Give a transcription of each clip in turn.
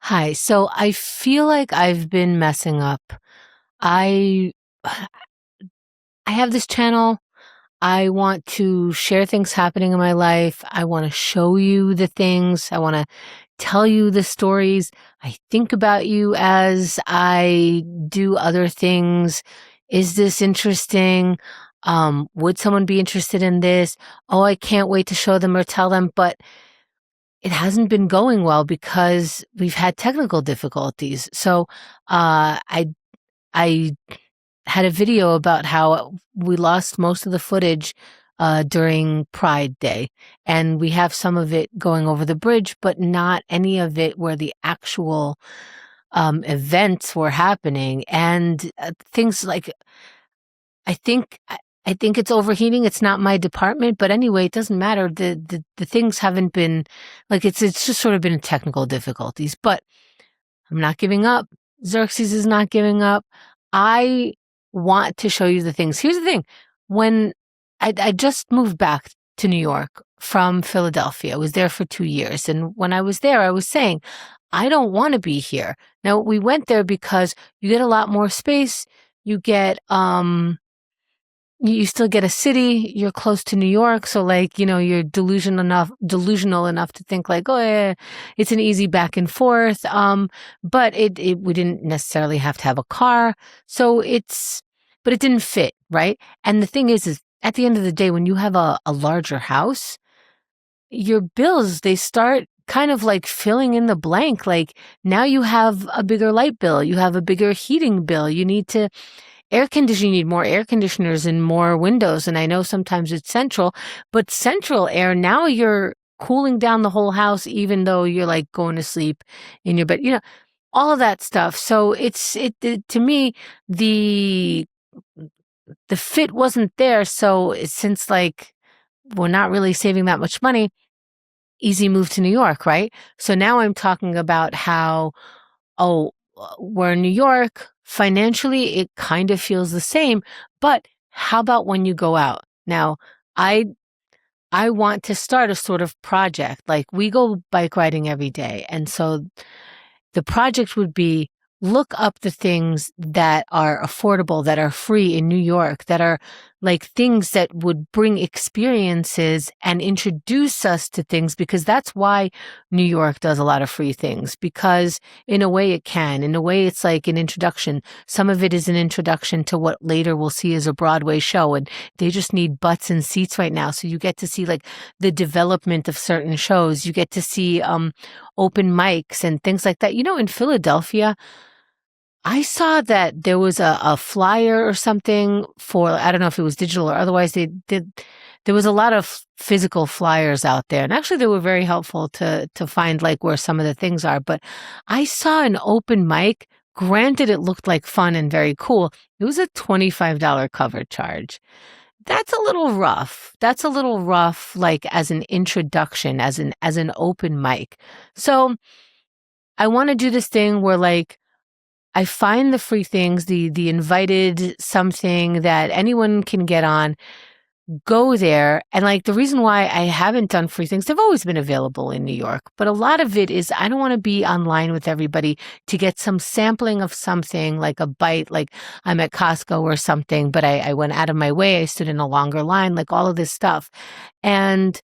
Hi. So I feel like I've been messing up. I I have this channel. I want to share things happening in my life. I want to show you the things. I want to tell you the stories. I think about you as I do other things. Is this interesting? Would someone be interested in this? Oh, I can't wait to show them or tell them, but it hasn't been going well because we've had technical difficulties. So, I had a video about how we lost most of the footage during Pride Day, and we have some of it going over the bridge, but not any of it where the actual events were happening. And things like I think it's overheating. It's not my department, but anyway, it doesn't matter. The things haven't been like it's just sort of been technical difficulties, but I'm not giving up. Xerxes is not giving up. I want to show you the things. Here's the thing. When I just moved back to New York from Philadelphia, I was there for 2 years. And when I was there, I was saying, I don't want to be here. Now, we went there because you get a lot more space. You get, you still get a city, you're close to New York, so like, you're delusional enough to think like, oh yeah, it's an easy back and forth. But we didn't necessarily have to have a car. So but it didn't fit, right? And the thing is at the end of the day, when you have a larger house, your bills, they start kind of like filling in the blank. Like now you have a bigger light bill, you have a bigger heating bill, you need to air conditioning, you need more air conditioners and more windows. And I know sometimes it's central, but central air, now you're cooling down the whole house, even though you're like going to sleep in your bed, all of that stuff. So to me, the, the fit wasn't there. So since like we're not really saving that much money, easy move to New York, right? So now I'm talking about how, oh, we're in New York. Financially, it kind of feels the same, but how about when you go out? Now, I I want to start a sort of project. Like we go bike riding every day. And so the project would be look up the things that are affordable, that are free in New York, that are like things that would bring experiences and introduce us to things, because that's why New York does a lot of free things, because in a way it can. In a way, it's like an introduction. Some of it is an introduction to what later we'll see as a Broadway show, and they just need butts and seats right now. So you get to see like the development of certain shows. You get to see open mics and things like that. In Philadelphia, I saw that there was a flyer or something for, I don't know if it was digital or otherwise, there was a lot of physical flyers out there. And actually they were very helpful to find like where some of the things are. But I saw an open mic. Granted, it looked like fun and very cool. It was a $25 cover charge. That's a little rough. That's a little rough, like as an introduction, as an open mic. So I want to do this thing where like I find the free things, the invited something that anyone can get on, go there. And like the reason why I haven't done free things, they've always been available in New York, but a lot of it is I don't want to be online with everybody to get some sampling of something like a bite, like I'm at Costco or something, but I went out of my way. I stood in a longer line, like all of this stuff. And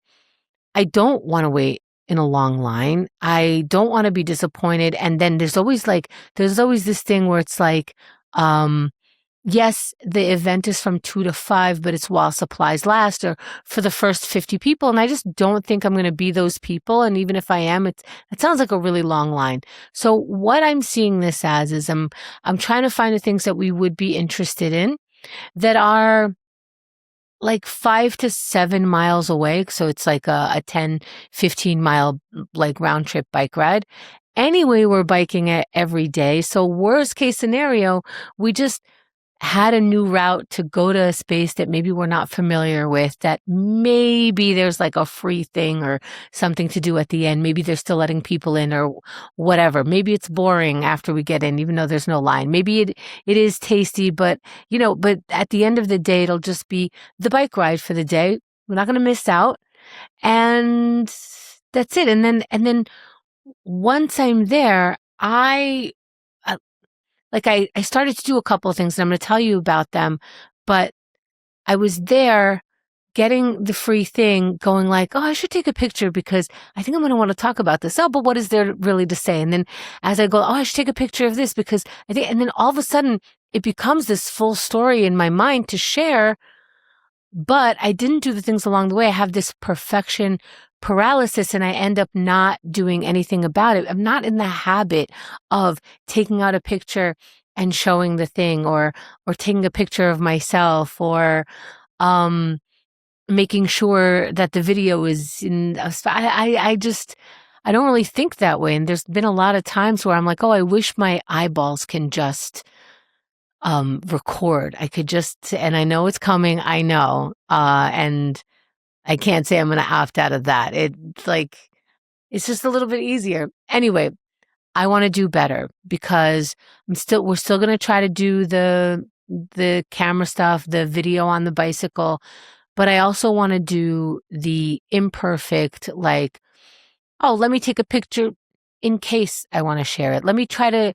I don't want to wait in a long line. I don't want to be disappointed. And then there's always this thing where it's like, yes, the event is from 2 to 5, but it's while supplies last or for the first 50 people. And I just don't think I'm going to be those people. And even if I am, it sounds like a really long line. So what I'm seeing this as is I'm trying to find the things that we would be interested in that are like 5 to 7 miles away. So it's like a 10, 15 mile like round trip bike ride. Anyway, we're biking it every day. So worst case scenario, we just had a new route to go to a space that maybe we're not familiar with, that maybe there's like a free thing or something to do at the end. Maybe they're still letting people in or whatever. Maybe it's boring after we get in, even though there's no line. Maybe it is tasty, but but at the end of the day, it'll just be the bike ride for the day. We're not going to miss out. And that's it. And then once I'm there, I like I started to do a couple of things, and I'm going to tell you about them, but I was there getting the free thing going like, oh, I should take a picture because I think I'm going to want to talk about this. Oh, but what is there really to say? And then as I go, oh, I should take a picture of this because I think, and then all of a sudden it becomes this full story in my mind to share, but I didn't do the things along the way. I have this perfection paralysis and I end up not doing anything about it. I'm not in the habit of taking out a picture and showing the thing or taking a picture of myself or, um, making sure that the video is in a spot. I don't really think that way. And there's been a lot of times where I'm like, oh, I wish my eyeballs can just record. I could just, and I know it's coming. I know. And I can't say I'm going to opt out of that. It's like, it's just a little bit easier. Anyway, I want to do better because we're still going to try to do the camera stuff, the video on the bicycle, but I also want to do the imperfect, like, oh, let me take a picture in case I want to share it. Let me try to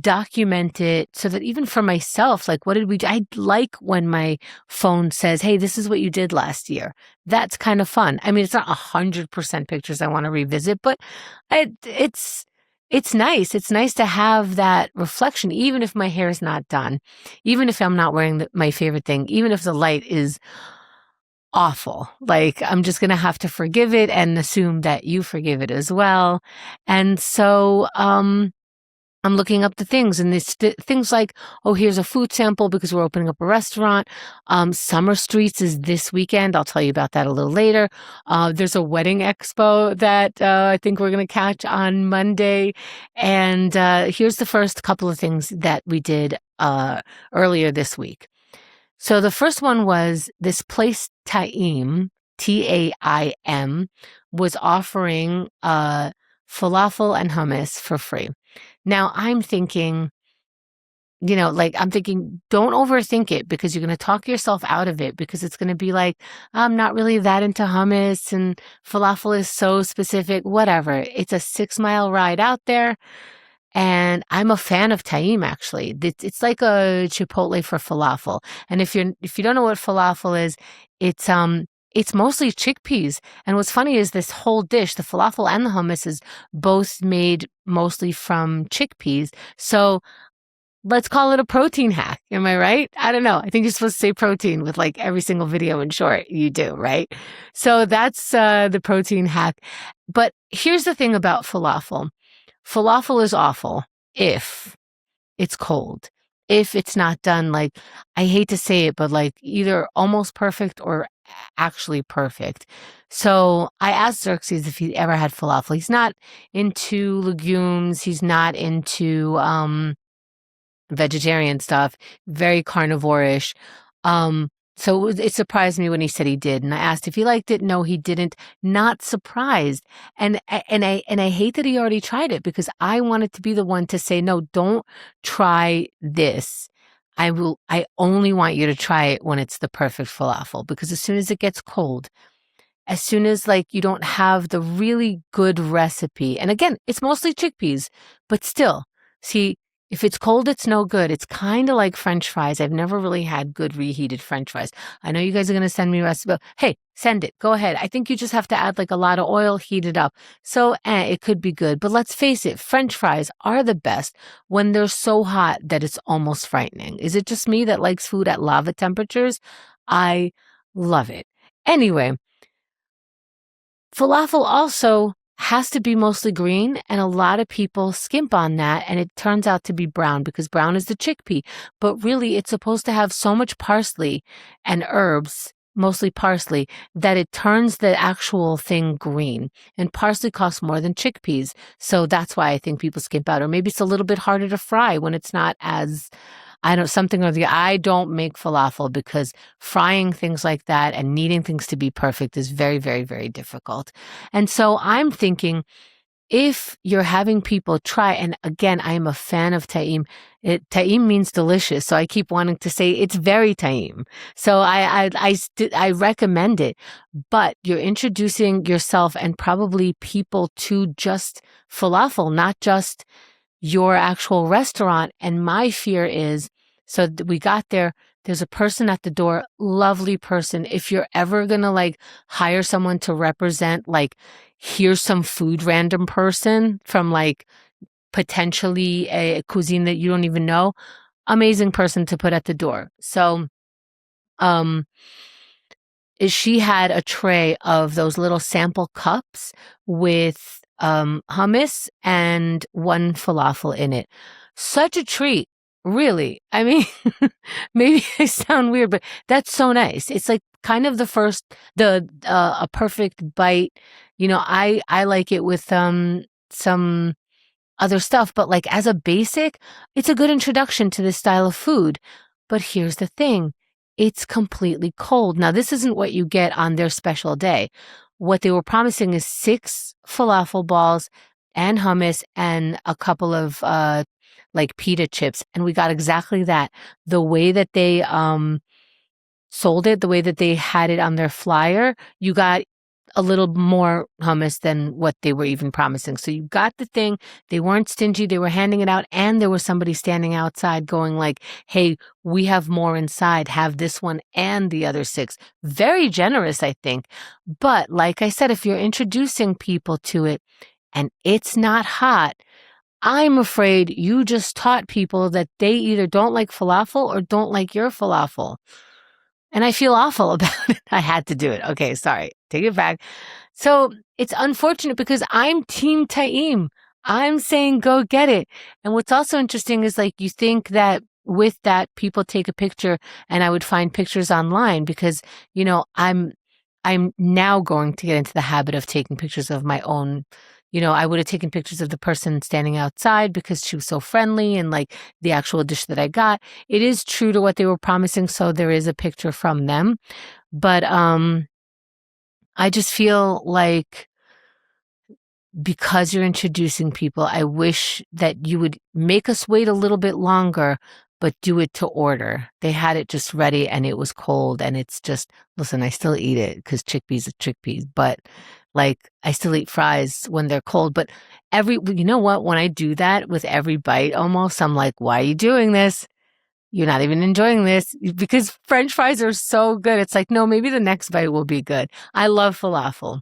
document it so that even for myself, like, what did we do? I like when my phone says, hey, this is what you did last year. That's kind of fun. I mean, it's not 100% pictures I want to revisit, but it's nice. It's nice to have that reflection, even if my hair is not done, even if I'm not wearing my favorite thing, even if the light is awful. Like, I'm just going to have to forgive it and assume that you forgive it as well. And so, I'm looking up the things and things like, oh, here's a food sample because we're opening up a restaurant. Summer Streets is this weekend. I'll tell you about that a little later. There's a wedding expo that I think we're going to catch on Monday. And here's the first couple of things that we did earlier this week. So the first one was this place, Taim, Taim, was offering falafel and hummus for free. Now I'm thinking, I'm thinking, don't overthink it because you're going to talk yourself out of it because it's going to be like, I'm not really that into hummus and falafel is so specific, whatever. It's a 6-mile ride out there. And I'm a fan of Taim, actually. It's like a Chipotle for falafel. And if you don't know what falafel is, it's mostly chickpeas. And what's funny is this whole dish, the falafel and the hummus, is both made mostly from chickpeas. So let's call it a protein hack. Am I right? I don't know. I think you're supposed to say protein with like every single video in short. You do, right? So that's the protein hack. But here's the thing about falafel. Falafel is awful if it's cold, if it's not done, like, I hate to say it, but like either almost perfect or actually perfect. So I asked Xerxes if he ever had falafel. He's not into legumes. He's not into vegetarian stuff, very carnivore-ish. So it surprised me when he said he did, and I asked if he liked it. No, he didn't. Not surprised, and I hate that he already tried it because I wanted to be the one to say, no, don't try this. I only want you to try it when it's the perfect falafel because as soon as it gets cold, as soon as like you don't have the really good recipe, and again, it's mostly chickpeas, but still, see, if it's cold, it's no good. It's kind of like French fries. I've never really had good reheated French fries. I know you guys are going to send me a recipe. Hey, send it. Go ahead. I think you just have to add like a lot of oil, heat it up. So it could be good. But let's face it, French fries are the best when they're so hot that it's almost frightening. Is it just me that likes food at lava temperatures? I love it. Anyway, falafel also has to be mostly green, and a lot of people skimp on that, and it turns out to be brown because brown is the chickpea. But really, it's supposed to have so much parsley and herbs, mostly parsley, that it turns the actual thing green. And parsley costs more than chickpeas, so that's why I think people skimp out. Or maybe it's a little bit harder to fry when it's not as something or the I don't make falafel because frying things like that and needing things to be perfect is very, very, very difficult. And so I'm thinking if you're having people try, and again, I am a fan of Taim. Taim means delicious, so I keep wanting to say it's very Taim. So I recommend it, but you're introducing yourself and probably people to just falafel, not just your actual restaurant. And my fear is, so we got there, there's a person at the door, lovely person. If you're ever gonna like hire someone to represent, like, here's some food random person from like potentially a cuisine that you don't even know, amazing person to put at the door. So, um, she had a tray of those little sample cups with hummus and one falafel in it. Such a treat, really. I mean, maybe I sound weird, but that's so nice. It's like kind of the a perfect bite. I like it with some other stuff, but like as a basic, it's a good introduction to this style of food. But here's the thing, it's completely cold. Now, this isn't what you get on their special day. What they were promising is 6 falafel balls and hummus and a couple of like pita chips. And we got exactly that. The way that they sold it, the way that they had it on their flyer, you got a little more hummus than what they were even promising. So you got the thing. They weren't stingy. They were handing it out, and there was somebody standing outside going like, "Hey, we have more inside. Have this one and the other 6." Very generous, I think. But like I said, if you're introducing people to it and it's not hot, I'm afraid you just taught people that they either don't like falafel or don't like your falafel. And I feel awful about it. I had to do it. Okay, sorry. Take it back. So it's unfortunate because I'm Team Taim. I'm saying go get it. And what's also interesting is like you think that with that people take a picture and I would find pictures online because, I'm now going to get into the habit of taking pictures of my own. I would have taken pictures of the person standing outside because she was so friendly and like the actual dish that I got. It is true to what they were promising, so there is a picture from them. But I just feel like because you're introducing people, I wish that you would make us wait a little bit longer, but do it to order. They had it just ready and it was cold and it's just, listen, I still eat it because chickpeas are chickpeas, but like I still eat fries when they're cold. But you know what? When I do that with every bite almost, I'm like, why are you doing this? You're not even enjoying this because French fries are so good. It's like, no, maybe the next bite will be good. I love falafel.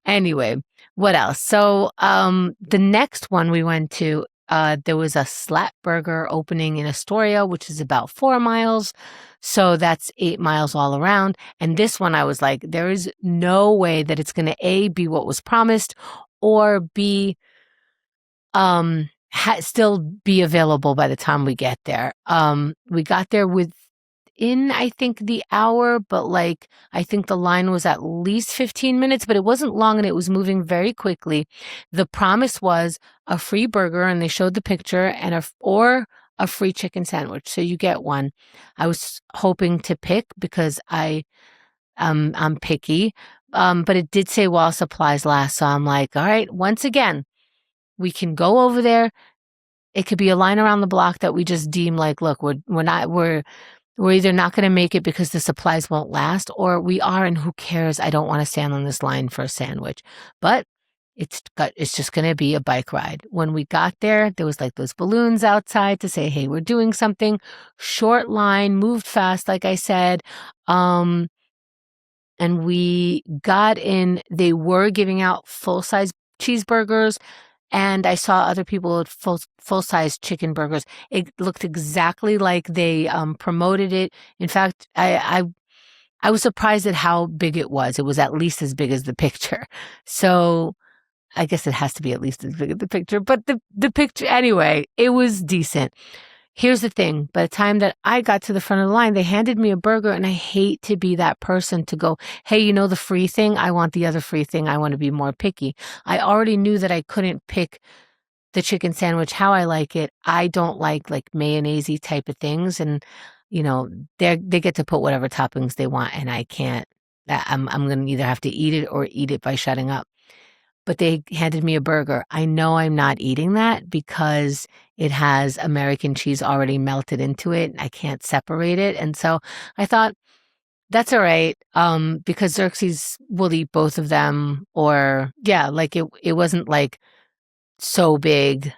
Anyway, what else? So, the next one we went to, there was a Slat Burger opening in Astoria, which is about 4 miles. So that's 8 miles all around. And this one, I was like, there is no way that it's going to A, be what was promised, or B, still be available by the time we get there. We got there within, I think, the hour, but like, I think the line was at least 15 minutes, but it wasn't long and it was moving very quickly. The promise was a free burger and they showed the picture or a free chicken sandwich. So you get one. I was hoping to pick because I'm picky. But it did say while supplies last. So I'm like, all right, once again, we can go over there. It could be a line around the block that we just deem like, look, we're either not going to make it because the supplies won't last, or we are, and who cares? I don't want to stand on this line for a sandwich. But it's just going to be a bike ride. When we got there was like those balloons outside to say, hey, we're doing something. Short line, moved fast, like I said. And we got in. They were giving out full-size cheeseburgers. And I saw other people with full-size chicken burgers. It looked exactly like they promoted it. In fact, I was surprised at how big it was. It was at least as big as the picture. So I guess it has to be at least as big as the picture. But the picture, anyway, it was decent. Here's the thing. By the time that I got to the front of the line, they handed me a burger, and I hate to be that person to go, hey, the free thing? I want the other free thing. I want to be more picky. I already knew that I couldn't pick the chicken sandwich how I like it. I don't like mayonnaise-y type of things. And, they get to put whatever toppings they want, and I can't. I'm going to either have to eat it or eat it by shutting up. But they handed me a burger. I know I'm not eating that because it has American cheese already melted into it. I can't separate it. And so I thought, that's all right. Because Xerxes will eat both of them, or yeah, like it wasn't like so big,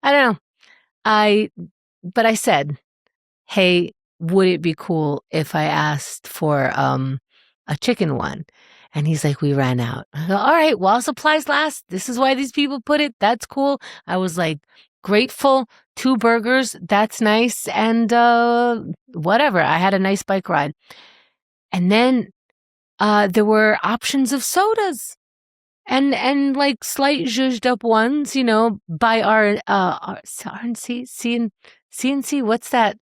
I don't know. But I said, hey, would it be cool if I asked for a chicken one? And he's like, we ran out. I go, all right, while supplies last. This is why these people put it. That's cool. I was like, grateful. 2 burgers. That's nice. And whatever. I had a nice bike ride. And then there were options of sodas. And like slight zhuzhed up ones, by our RNC, CNC, what's that?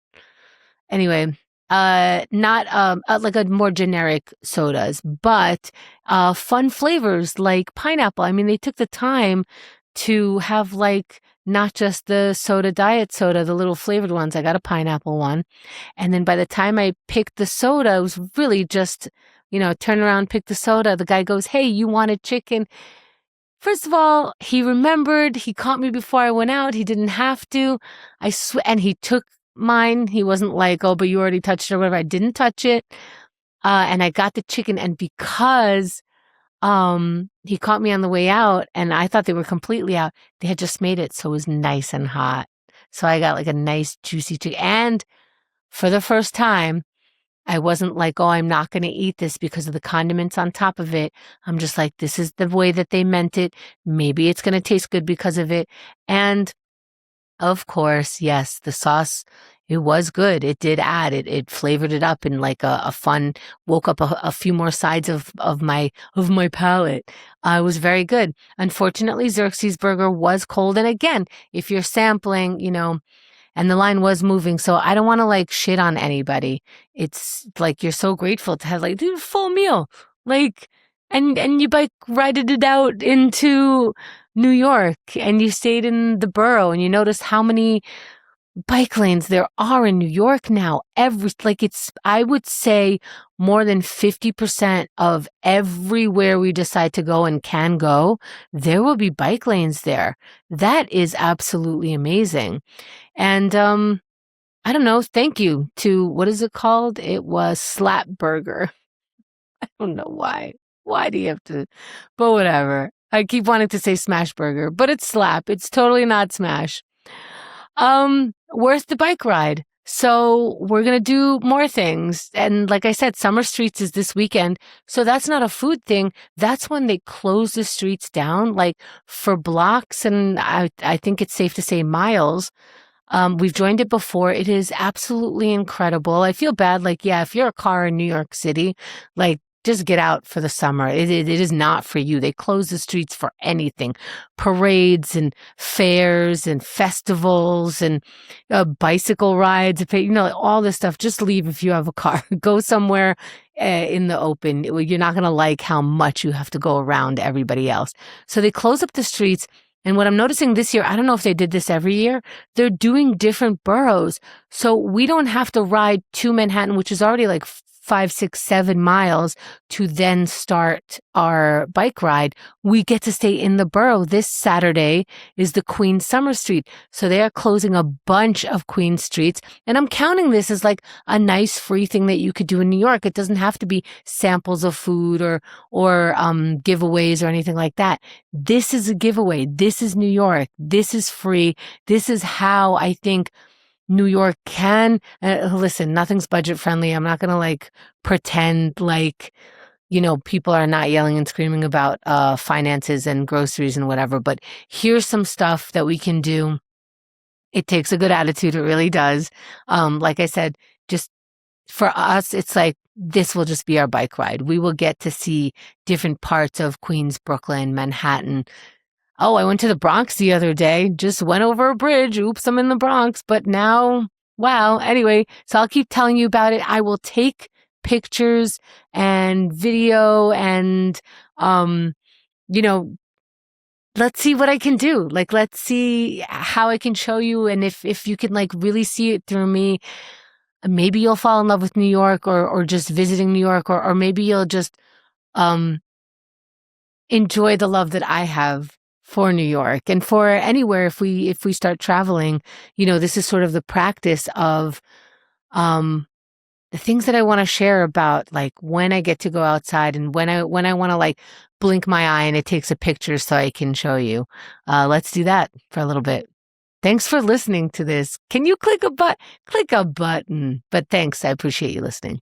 Anyway, not like a more generic sodas, but fun flavors like pineapple. I mean, they took the time to have like not just the soda, diet soda, the little flavored ones. I got a pineapple one. And then by the time I picked the soda, it was really just, turn around, pick the soda. The guy goes, hey, you wanted chicken? First of all, he remembered. He caught me before I went out. He didn't have to. And he took mine. He wasn't like, oh, but you already touched it or whatever. I didn't touch it. And I got the chicken. And because he caught me on the way out and I thought they were completely out, they had just made it so it was nice and hot. So I got like a nice juicy chicken. And for the first time, I wasn't like, oh, I'm not going to eat this because of the condiments on top of it. I'm just like, this is the way that they meant it. Maybe it's going to taste good because of it. And of course, yes, the sauce, it was good. It did add it flavored it up in like a fun, woke up a few more sides of my palate. It was very good. Unfortunately, Xerxes burger was cold. And again, if you're sampling, and the line was moving. So I don't want to like shit on anybody. It's like you're so grateful to have like dude, full meal. Like and you bike rided it out into New York and you stayed in the borough and you noticed how many bike lanes there are in New York now. I would say more than 50% of everywhere we decide to go and can go, there will be bike lanes there. That is absolutely amazing. And I don't know, thank you to, what is it called? It was Slap Burger. I don't know why. Why do you have to? But whatever. I keep wanting to say Smash Burger, but it's Slap. It's totally not Smash. Worth the bike ride. So we're going to do more things. And like I said, Summer Streets is this weekend. So that's not a food thing. That's when they close the streets down, like for blocks. And I think it's safe to say miles. We've joined it before. It is absolutely incredible. I feel bad. Like, yeah, if you're a car in New York City, like, just get out for the summer. It is not for you. They close the streets for anything. Parades and fairs and festivals and bicycle rides, all this stuff. Just leave if you have a car. Go somewhere in the open. You're not going to like how much you have to go around everybody else. So they close up the streets. And what I'm noticing this year, I don't know if they did this every year, they're doing different boroughs. So we don't have to ride to Manhattan, which is already like 5, 6, 7 miles to then start our bike ride. We get to stay in the borough. This Saturday is the Queens Summer Street. So they are closing a bunch of Queens streets. And I'm counting this as like a nice free thing that you could do in New York. It doesn't have to be samples of food or giveaways or anything like that. This is a giveaway. This is New York. This is free. This is how I think New York can, listen, nothing's budget friendly. I'm not going to like pretend like, people are not yelling and screaming about finances and groceries and whatever, but here's some stuff that we can do. It takes a good attitude. It really does. Like I said, just for us, it's like, this will just be our bike ride. We will get to see different parts of Queens, Brooklyn, Manhattan. Oh, I went to the Bronx the other day, just went over a bridge. Oops, I'm in the Bronx. But now, wow. Anyway, so I'll keep telling you about it. I will take pictures and video and, let's see what I can do. Like, let's see how I can show you. And if you can like really see it through me, maybe you'll fall in love with New York or just visiting New York, or maybe you'll just, enjoy the love that I have for New York and for anywhere. If we start traveling, this is sort of the practice of the things that I want to share about, like when I get to go outside and when I want to like blink my eye and it takes a picture so I can show you. Let's do that for a little bit. Thanks for listening to this. Can you click a button? But thanks. I appreciate you listening.